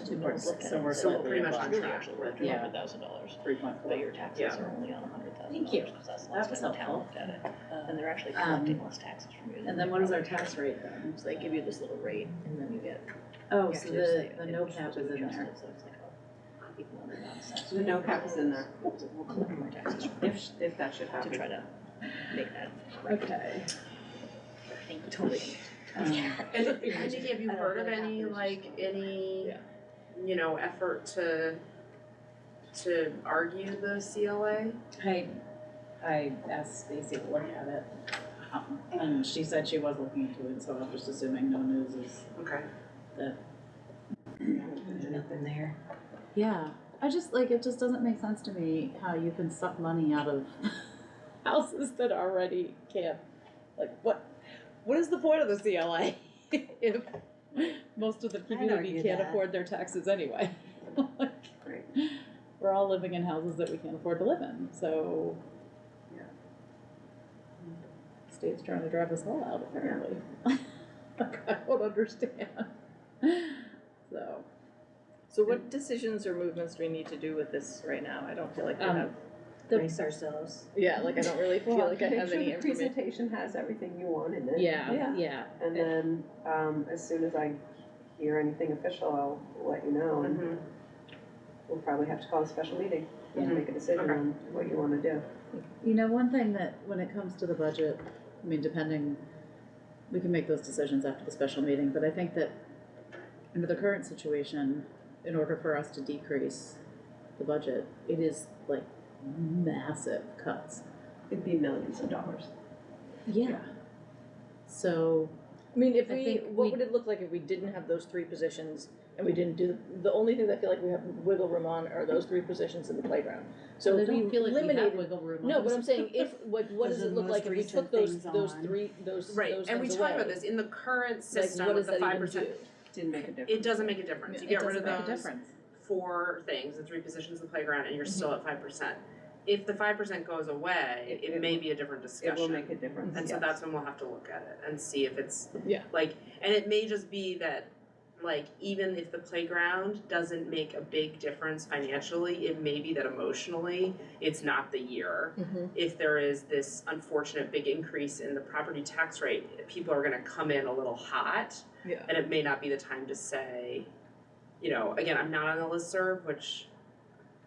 2.6, so we're So slightly pretty much above. on Really track actually with, worth Yeah. $200,000, 3.4. but your taxes Yeah. are only on $100,000. Thank you. Because that's the That last was time the town helpful. looked at it, and they're actually collecting less taxes from you. And then what is our tax rate then? So they give you this little rate, and then you get. Oh, you so actually just say the it no was cap supposed is to be in there. adjusted, so it's like, oh, even though they're not assessed. The no cap is in there, We'll collect more taxes from you if that should to happen. try to make that. Okay. Totally. and Nikki, have you heard of any, Yeah. you know, effort to argue the CLA? I asked Stacy to look at it, and she said she was looking into it, so I'm just assuming no news is Okay. that. There's nothing there. Yeah, I just, like, it just doesn't make sense to me how you can suck money out of houses that already can't, like, what is the point of the CLA if most of the community argue can't that. afford their taxes anyway? Like, we're all living in houses that we can't afford to live in, so. Yeah. State's trying to drive us all out, apparently. Like, I don't understand. So. So what decisions or movements do we need to do with this right now? I don't feel like we have. Brace ourselves. Yeah, like I don't really feel like I have any Make sure the information. presentation has everything you want in it. Yeah. And then, as soon as I hear anything official, I'll let you know, and we'll probably have to call a special meeting to make a decision Okay. on what you wanna do. You know, one thing that, when it comes to the budget, I mean, depending, we can make those decisions after the special meeting, but I think that under the current situation, in order for us to decrease the budget, it is like massive cuts. It'd be millions of dollars. Yeah. So, I mean, if I we, think what we- would it look like if we didn't have those three positions and we didn't do, the only thing that I feel like we have wiggle room on are those three positions in the playground. So I if we don't feel like we have eliminated. wiggle room on No, but those. I'm saying if, what Those does are it the look most like if we took recent those, things those on. three, those Right, those and we ones talked away? about this, in the current Like, system what with does the that even 5%, do? Didn't make a difference. it doesn't make a difference. You It get rid of doesn't make a those difference. 4 things, the 3 positions in the playground, and you're still at 5%. If the 5% goes away, it may be a different It discussion. will make a difference, And so yes. that's when we'll have to look at it and see if it's, Yeah. like, and it may just be that, like, even if the playground doesn't make a big difference financially, it may be that emotionally, it's not the year. Mhm. If there is this unfortunate big increase in the property tax rate, people are gonna come in a little hot. Yeah. And it may not be the time to say, you know, again, I'm not on the listserv, which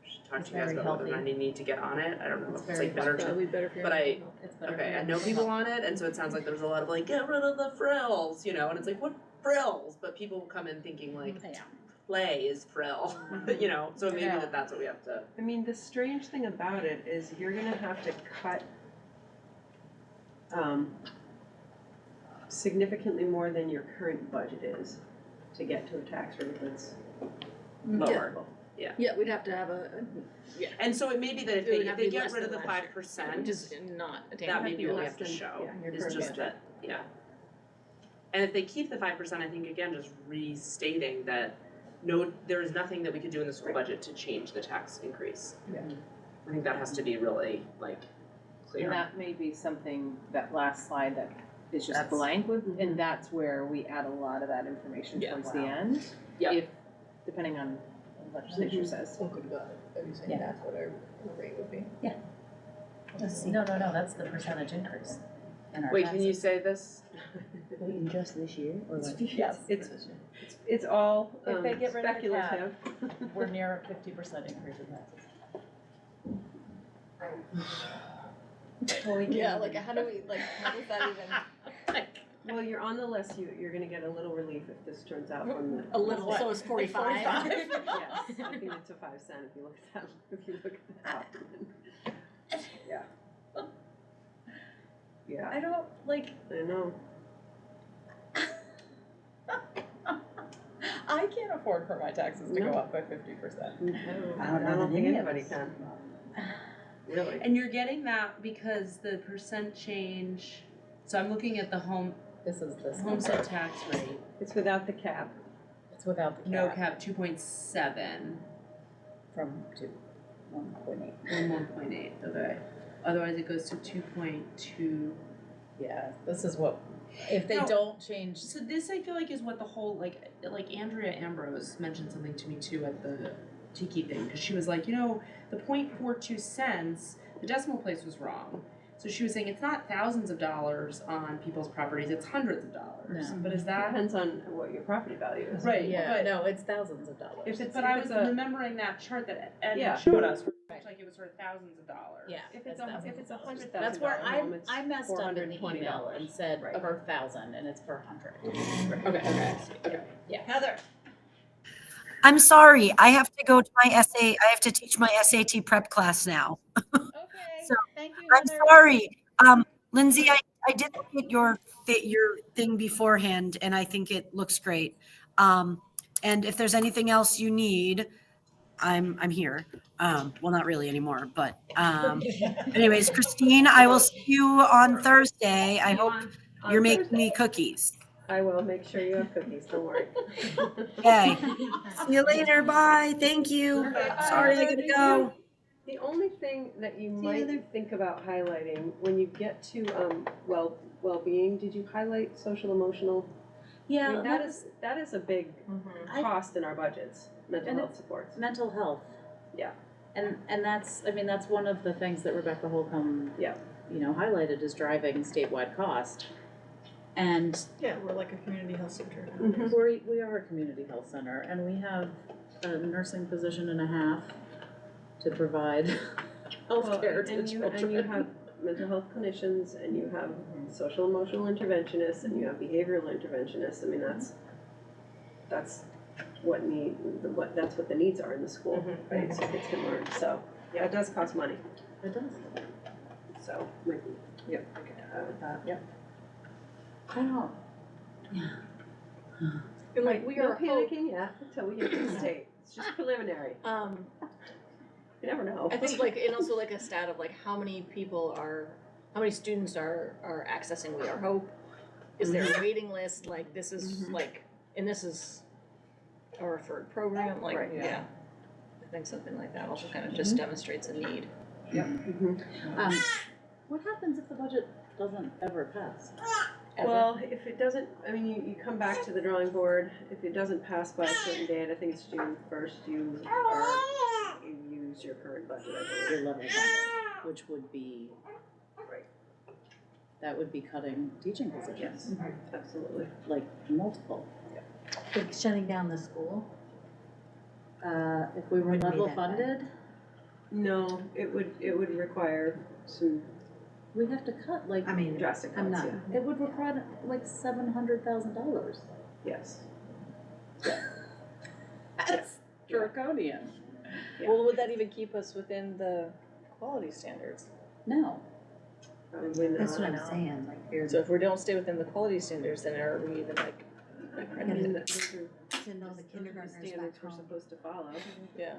I should talk It's to you guys very about whether or not healthy. I need to get on it. I don't know It's if it's very like better to. Probably better for But I, It's better okay, for I know you. people on it, and so it sounds like there's a lot of like, get rid of the frills, you know, and it's like, what frills? But people come in thinking like, Yeah. play is frill, you know, so maybe Yeah. that's what we have to. I mean, the strange thing about it is you're gonna have to cut significantly more than your current budget is to get to a tax rate that's Lower. Yeah, we'd have to have a, And so it may be that if It would they, have if to they be get less rid of the than last year. 5%, which is not that attainable. may be what we have to less than- show, yeah, your is current just budget. that, yeah. And if they keep the 5%, I think again, just restating that no, there is nothing that we could do in the school budget to change the tax increase. Yeah. I think that has to be really like And clear. that may be something, that last slide that is just That's- blank with, and that's where we add a lot of that information Yeah. towards the end. Yeah. If, depending on what legislature says. Oh, good God, are you saying Yeah. that's what our rate would be? No, that's the percentage increase in our Wait, can you say this? Just this year, or like? Yes. It's all If they get rid of the speculative. We're near a 50% increase in taxes. Yeah, like how do we, like, how does that even? Well, you're on the list, you're gonna get a little relief if this turns out from the. A little, so it's 45? Yes, I think it's a 5 cent if you look at that, if you look at the top. Yeah. Yeah, I don't, like, I know. I can't afford for my taxes to go No. up by 50%. I don't think anybody can. Really. And you're getting that because the percent change So I'm looking at the This is this homestead tax rate, It's without the cap. It's without the cap. no cap 2.7, From 1.8. and 1.8, okay. Otherwise it goes to 2.2. Yeah, this is what, if they No. don't change. So this I feel like is what the whole, like Andrea Ambrose mentioned something to me too at the Tiki thing, because she was like, the 0.42 cents, the decimal place was wrong. So she was saying it's not thousands of dollars on people's properties, it's hundreds of dollars. No. But is that Depends on what your property value is. right? Yeah, But no, it's thousands of dollars. If it's, but if I it's was a, remembering that chart that Ed Yeah. showed us, where it looked like it was sort of thousands of dollars. Yeah. if it's thousands if of it's a dollars. $100,000 That's where home, it's I messed up in the email $420. and said Right. per thousand and it's per hundred. Okay. Heather. I'm sorry. I have to go to my I have to teach my SAT prep class now. Okay, So, thank you, I'm Heather. sorry. Lyndsie, I did look at your thing beforehand, and I think it looks great. And if there's anything else you need, I'm here. Well, not really anymore, but anyways, Christine, I will see you on Thursday. I hope On you're making Thursday. me cookies. I will make sure you have cookies, don't worry. Okay. See you later. Bye. Thank you. Sorry, I gotta go. The only thing that you might Heather. think about highlighting when you get to well-being, did you highlight social emotional? I Yeah, mean, that is a big cost in our budgets, mental And health supports. mental health. Yeah. And that's one of the things that Rebecca Holcomb, Yeah. highlighted is driving statewide cost. And Yeah, we're like a community health center. we are a community health center and we have a nursing position and a half to provide healthcare to children. And you have mental health clinicians, and you have social emotional interventionists, and you have behavioral interventionists. I mean, that's what that's what the needs are in the school, right? So kids can learn. So yeah, it does cost money. It does. So maybe, yep, I could add with that. Yep. I don't. And like, we no are panicking yet until we get to the state. It's just preliminary. You never know. I think like, and also like a stat of like how many students are accessing We Are Hope? Is there a waiting list? Like this is like, and this is a referred program, like, Right. yeah. I think something like that also kind of just demonstrates a need. What happens if the budget doesn't ever pass? Well, if it doesn't, I mean, you come back to the drawing board. If it doesn't pass by a certain date, I think it's June 1st, you use your current budget, I believe. Your level funded, which would be, that would be cutting teaching positions, Absolutely. like multiple. Like shutting down the school? If we were Wouldn't be level that bad. funded, No, it would require some we'd have to cut like, I mean, drastic cuts, I'm not, yeah. it would require like $700,000. Yes. That's draconian. Yeah. Well, would that even keep us within the quality standards? No. Probably not. that's what I'm saying, like, you're, So if we don't stay within the quality standards, then are we even like I mean, accredited? those are send all the kindergartners back standards we're home. supposed to follow. Yeah.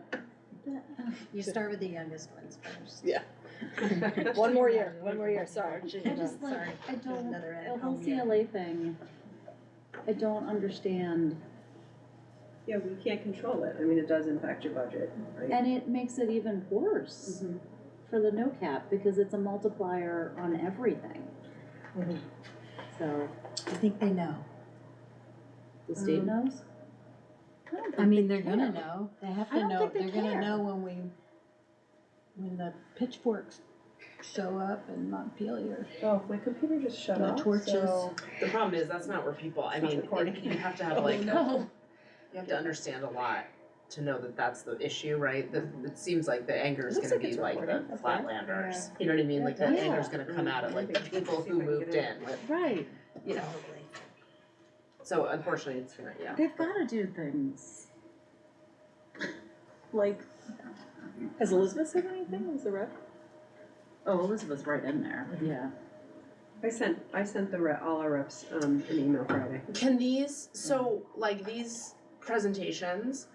You start with the youngest ones first. Yeah. One more year, sorry. I just like, Sorry. I don't, Another at the whole home year. CLA thing, I don't understand. Yeah, we can't control it. I mean, it does impact your budget, right? And it makes it even worse for the no cap because it's a multiplier on everything. So I think they know. the state knows? don't I think mean, they they're gonna care. know, they have I to don't know, think they they're gonna care. know when the pitchforks show up in Montpelier. Oh, my computer just shut The off. torches. So The problem is, that's not where people, I It's not mean, recording. you have to have Oh, like, no. you have to understand a lot to know that that's the issue, right? It seems like the anger is Looks gonna like be it's like the recording. Okay. flatlanders, you know what I mean? Like that Yeah. anger's gonna come out at like the people who moved in with, Right. you know. So unfortunately, it's gonna, yeah. They've gotta do things. Like, Has Elizabeth said anything? Was the rep? oh, Elizabeth's right in there, yeah. I sent all our reps an email Friday. Can these, so like these presentations,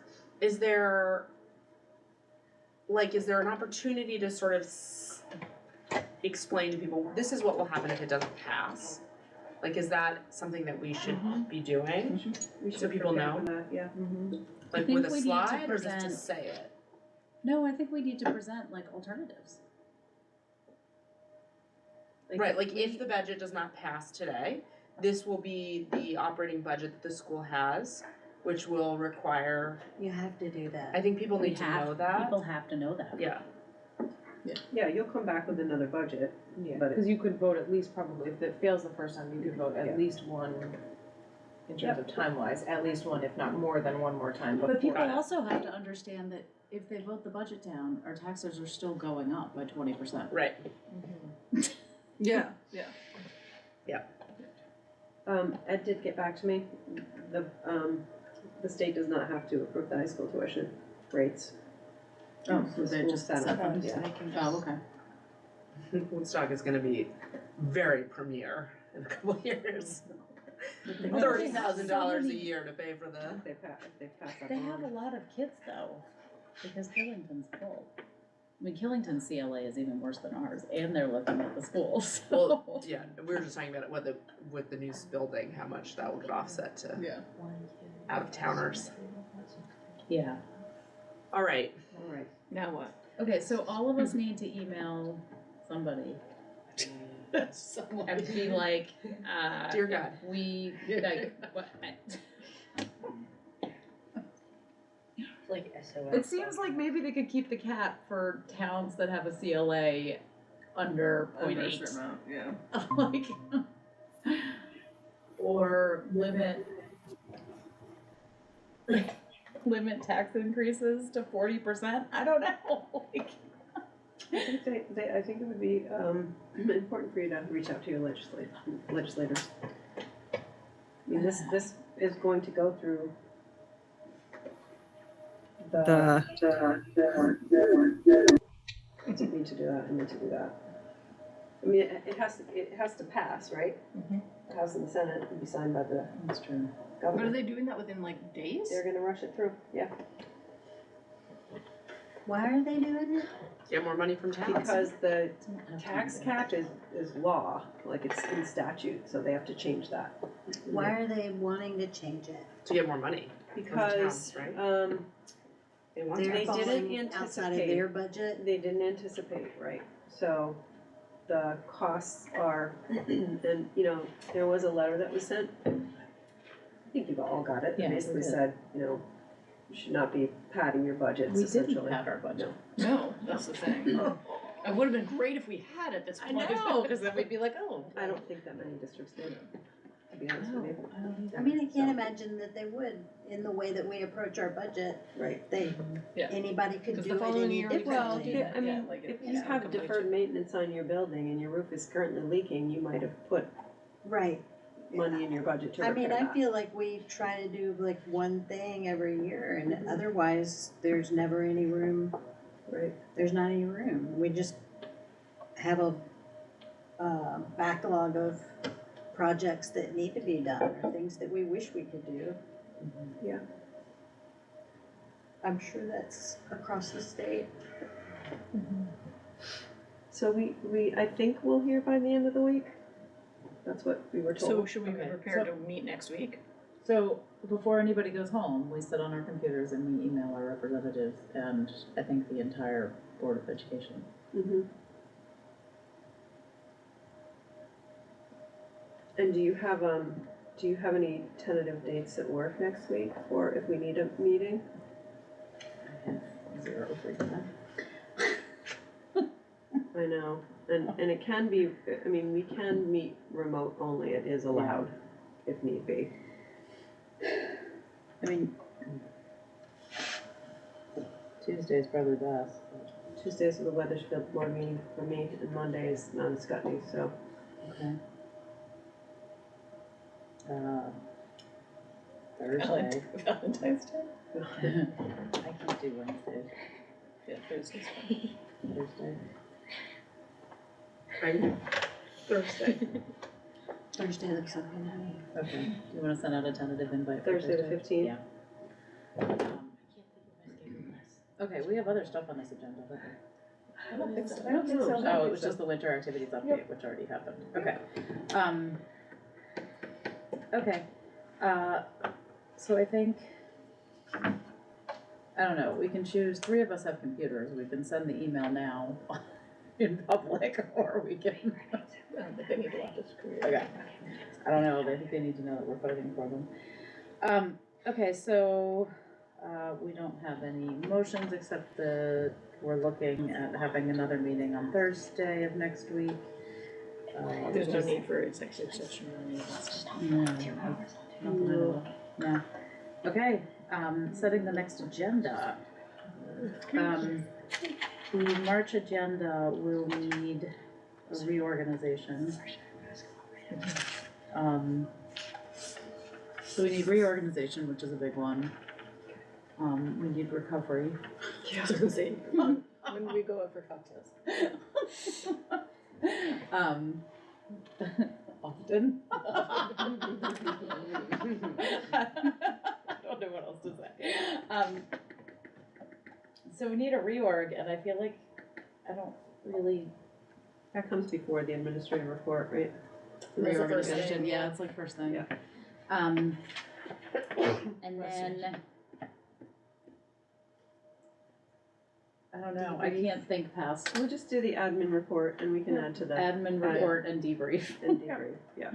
is there an opportunity to sort of explain to people, this is what will happen if it doesn't pass? Like, is that something that we should be doing? We should So people prepare know? for that, yeah. Like think with a we need to slide or just to present- say it? No, I think we need to present like alternatives. Right, like if the budget does not pass today, this will be the operating budget that the school has, which will require, You have to do that. I think people We need to have- know that. People have to know that. Yeah, Yeah, you'll come back with another budget, Yeah, but because you could vote at least probably, if it fails the first time, you could vote Yeah. at least one, in terms of time-wise, at least one, if not more than one more time before. But people Got it. also have to understand that if they vote the budget down, our taxes are still going up by 20%. right. Yeah, yeah. Ed did get back to me. The state does not have to approve the high school tuition rates. Oh, The so they're school just set set up, up. yeah. Oh, okay. Woodstock is gonna be very premier in a couple of years. Well, $30,000 a year to pay for the. If they pass that They have a bond. lot of kids though, because Killington's full. I mean, Killington's CLA is even worse than ours, and they're looking at the schools, so. Well, yeah, we were just talking about it with the new building, how much that would offset to Yeah. out of towners. Yeah. All right. All right. Now what? Okay, so all of us need to email somebody and be like, Dear God. we, like, what, Like SOS. it seems like maybe they could keep the cap for towns that have a CLA under Under a 0.8. certain amount, yeah. Like, or limit tax increases to 40%. I don't know. Like, I think it would be important for you to reach out to your legislators. I mean, this is going to go through I need to do that, I need to do that. I mean, it has to pass, right? The House and the Senate and be signed by the that's true. But are governor. they doing that within like days? They're gonna rush it through, yeah. Why are they doing it? Get more money from towns. Because the tax cap is law, like it's in statute, so they have to change that. Why are they wanting to change it? To get more money. Because, From towns, right? They want They're to. They didn't falling outside of anticipate. their budget. They didn't anticipate, right, so the costs are, and, you know, there was a letter that was sent. I think you all got it, Yeah, that we basically did. said, you know, you should not be padding your budgets We essentially. didn't have our budget. No, that's the thing. It would have been great if we had at this I point. know, because then we'd be like, oh. I don't think that many districts did, to be honest with you. I mean, I can't imagine that they would, in the way that we approach our budget, Right. Yeah. anybody could 'Cause do the it following any year we can Well, differently. do that. I Yeah, mean, like if it's you not have complete deferred to- maintenance on your building and your roof is currently leaking, you might have put Right. money in your budget to I repair mean, that. I feel like we try to do like one thing every year and otherwise there's never any room, Right, there's not any room. We just have a backlog of projects that need to be done or things that we wish we could do. yeah. I'm sure that's across the state. So I think we'll hear by the end of the week. That's what we were told. So should we be Okay, prepared to meet next week? So before anybody goes home, we sit on our computers and we email our representatives and I think the entire Board of Education. Mhm. And do you have any tentative dates at work next week for if we need a meeting? I have 0 free time. I know, and it can be, I mean, we can meet remote only, it is allowed if need be. I mean, Tuesday's probably best. Tuesdays are the Weathersfield board meeting for me, and Monday is Mount Scottney, so. Okay. Valentine's Day? I can't do Wednesday, Yeah, Thursday's fine. Thursday. Thursday. Thursday looks okay to me. Okay, do you wanna send out a tentative invite for Thursday the 15th? Yeah. Okay, we have other stuff on this agenda, don't we? I don't think so. Oh, it was just the winter activities update, which already happened, okay. Okay, so I think, I don't know, we can choose, 3 of us have computers, we can send the email now in public, or we can. I don't think they need to watch this career. Okay. I don't know, I think they need to know that we're voting for them. Okay, so, we don't have any motions except we're looking at having another meeting on Thursday of next week. There's no need for executive session or any of that stuff. No. Okay, setting the next agenda. The March agenda will need a reorganization. So we need reorganization, which is a big one. We need recovery. Yeah, I was gonna say, when do we go out for cocktails? Often. I don't know what else to say. So we need a reorg, and I feel like I don't really. That comes before the administrative report, right? That's the first Reorganization, thing, yeah, it's like first thing. Yeah. And then, I don't know, I can't think past We'll just do the admin report and we can add to that. admin report and debrief. And debrief, yeah.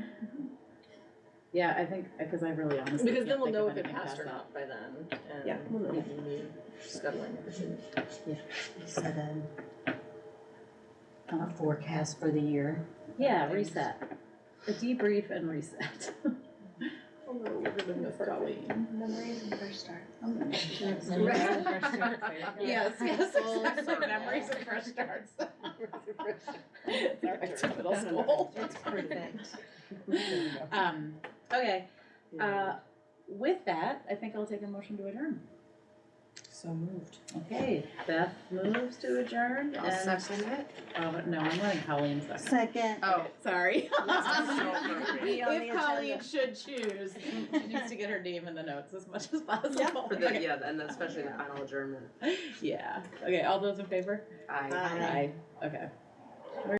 Yeah, I think, because I really honestly Because then can't we'll think know of if it anything passed or past not by then, and Yeah, we'll know. we can be scuttling everything. Set a forecast for the year. that. Yeah, reset. A debrief and reset. Although we're gonna miss Colleen. Memories and first start. Yes, yes, Full exactly, circle. memories and fresh starts. Back to middle school. It's perfect. Okay, with that, I think I'll take a motion to adjourn. So moved. Okay, Beth moves to adjourn I'll and, second it. no, I'm letting Colleen second. Second. Oh. Sorry. Be on the If Colleen agenda. should choose, she needs to get her name in the notes as much as possible. For the, yeah, and especially the final adjournment. Yeah, okay, all those in favor? Aye. Aye. Okay.